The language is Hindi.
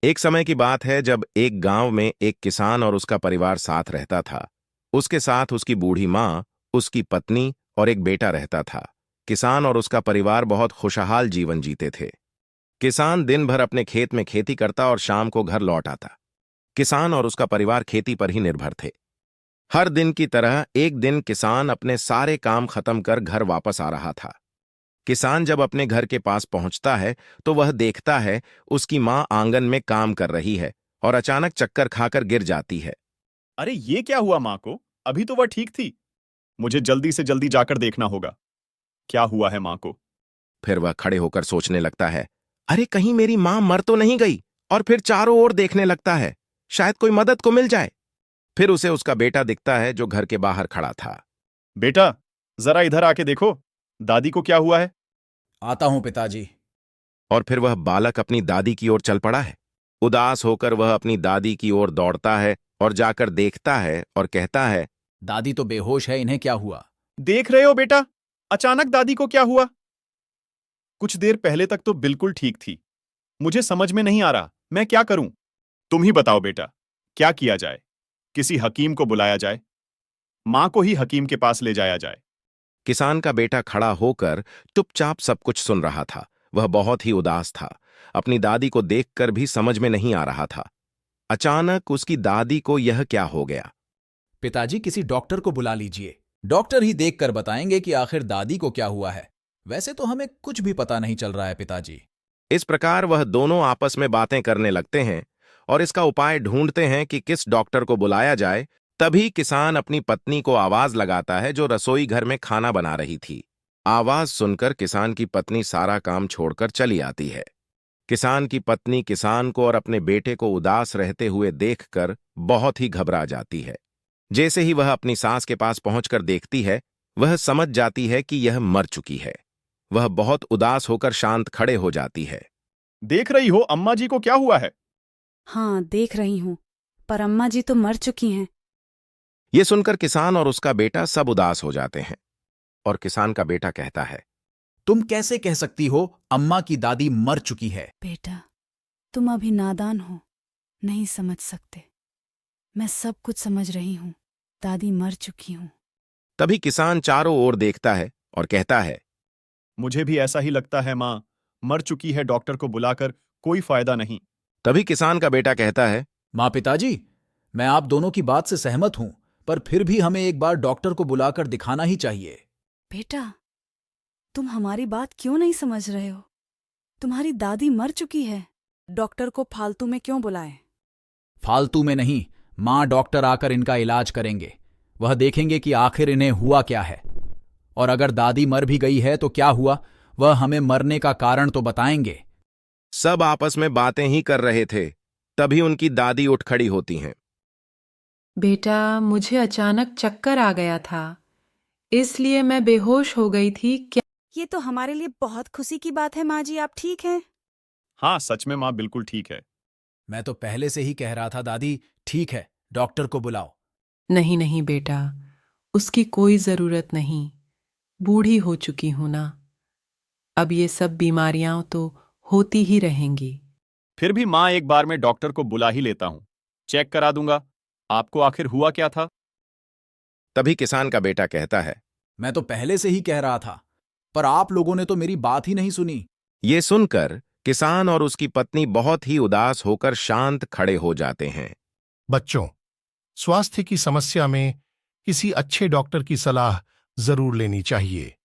एक समय की बात है जब एक गांव में एक किसान और उसका परिवार साथ रहता था। उसके साथ उसकी बूढ़ी माँ, उसकी पत्नी और एक बेटा रहता था। किसान और उसका परिवार बहुत खुशहाल जीवन जीते थे। किसान दिन भर अपने खेत में खेती करता और शाम को घर लौट आता। किसान और उसका परिवार खेती पर ही निर्भर थे। हर दिन की तरह एक दिन किसान अपने सारे काम खत्म कर घर वापस आ रहा था। किसान जब अपने घर के पास पहुंचता है तो वह देखता है उसकी मां आंगन में काम कर रही है और अचानक चक्कर खाकर गिर जाती है। अरे ये क्या हुआ माँ को? अभी तो वह ठीक थी। मुझे जल्दी से जल्दी जाकर देखना होगा। क्या हुआ है माँ को? फिर वह खड़े होकर सोचने लगता है, अरे कहीं मेरी मां मर तो नहीं गई। और फिर चारों ओर देखने लगता है, शायद कोई मदद को मिल जाए। फिर उसे उसका बेटा दिखता है जो घर के बाहर खड़ा था। बेटा, जरा इधर आके देखो, दादी को क्या हुआ है? आता हूं पिताजी। और फिर वह बालक अपनी दादी की ओर चल पड़ा है। उदास होकर वह अपनी दादी की ओर दौड़ता है और जाकर देखता है और कहता है, दादी तो बेहोश है, इन्हें क्या हुआ? देख रहे हो बेटा, अचानक दादी को क्या हुआ? कुछ देर पहले तक तो बिल्कुल ठीक थी। मुझे समझ में नहीं आ रहा मैं क्या करूं। तुम ही बताओ बेटा, क्या किया जाए? किसी हकीम को बुलाया जाए? मां को ही हकीम के पास ले जाया जाए? किसान का बेटा खड़ा होकर चुपचाप सब कुछ सुन रहा था। वह बहुत ही उदास था। अपनी दादी को देखकर भी समझ में नहीं आ रहा था। अचानक उसकी दादी को यह क्या हो गया। पिताजी, किसी डॉक्टर को बुला लीजिए। डॉक्टर ही देखकर बताएंगे कि आखिर दादी को क्या हुआ है। वैसे तो हमें कुछ भी पता नहीं चल रहा है पिताजी। इस प्रकार वह दोनों आपस में बातें करने लगते हैं और इसका उपाय ढूंढते हैं कि किस डॉक्टर को बुलाया जाए। तभी किसान अपनी पत्नी को आवाज लगाता है जो रसोई घर में खाना बना रही थी। आवाज सुनकर किसान की पत्नी सारा काम छोड़कर चली आती है। किसान की पत्नी किसान को और अपने बेटे को उदास रहते हुए देखकर बहुत ही घबरा जाती है। जैसे ही वह अपनी सास के पास पहुंचकर देखती है, वह समझ जाती है कि यह मर चुकी है। वह बहुत उदास होकर शांत खड़े हो जाती है। देख रही हो अम्मा जी को क्या हुआ है? हाँ, देख रही हूँ, पर अम्मा जी तो मर चुकी हैं। यह सुनकर किसान और उसका बेटा सब उदास हो जाते हैं और किसान का बेटा कहता है, तुम कैसे कह सकती हो अम्मा की दादी मर चुकी है? बेटा, तुम अभी नादान हो, नहीं समझ सकते। मैं सब कुछ समझ रही हूँ। दादी मर चुकी हूँ। तभी किसान चारों ओर देखता है और कहता है, मुझे भी ऐसा ही लगता है मां मर चुकी है, डॉक्टर को बुलाकर कोई फायदा नहीं। तभी किसान का बेटा कहता है, माँ पिताजी, मैं आप दोनों की बात से सहमत हूं, पर फिर भी हमें एक बार डॉक्टर को बुलाकर दिखाना ही चाहिए। बेटा, तुम हमारी बात क्यों नहीं समझ रहे हो? तुम्हारी दादी मर चुकी है। डॉक्टर को फालतू में क्यों बुलाएं? फालतू में नहीं, माँ डॉक्टर आकर इनका इलाज करेंगे। वह देखेंगे कि आखिर इन्हें हुआ क्या है। और अगर दादी मर भी गई है तो क्या हुआ, वह हमें मरने का कारण तो बताएंगे। सब आपस में बातें ही कर रहे थे। तभी उनकी दादी उठ खड़ी होती हैं। बेटा, मुझे अचानक चक्कर आ गया था, इसलिए मैं बेहोश हो गई थी। क्या ये तो हमारे लिए बहुत खुशी की बात है। माँ जी, आप ठीक हैं? हाँ, सच में मां बिल्कुल ठीक है। मैं तो पहले से ही कह रहा था दादी, ठीक है, डॉक्टर को बुलाओ। नहीं नहीं बेटा, उसकी कोई जरूरत नहीं। बूढ़ी हो चुकी हूं ना। अब ये सब बीमारियां तो होती ही रहेंगी। फिर भी मां एक बार में डॉक्टर को बुला ही लेता हूं, चेक करा दूंगा आपको आखिर हुआ क्या था। तभी किसान का बेटा कहता है, मैं तो पहले से ही कह रहा था, पर आप लोगों ने तो मेरी बात ही नहीं सुनी। ये सुनकर किसान और उसकी पत्नी बहुत ही उदास होकर शांत खड़े हो जाते हैं। बच्चों, स्वास्थ्य की समस्या में किसी अच्छे डॉक्टर की सलाह जरूर लेनी चाहिए।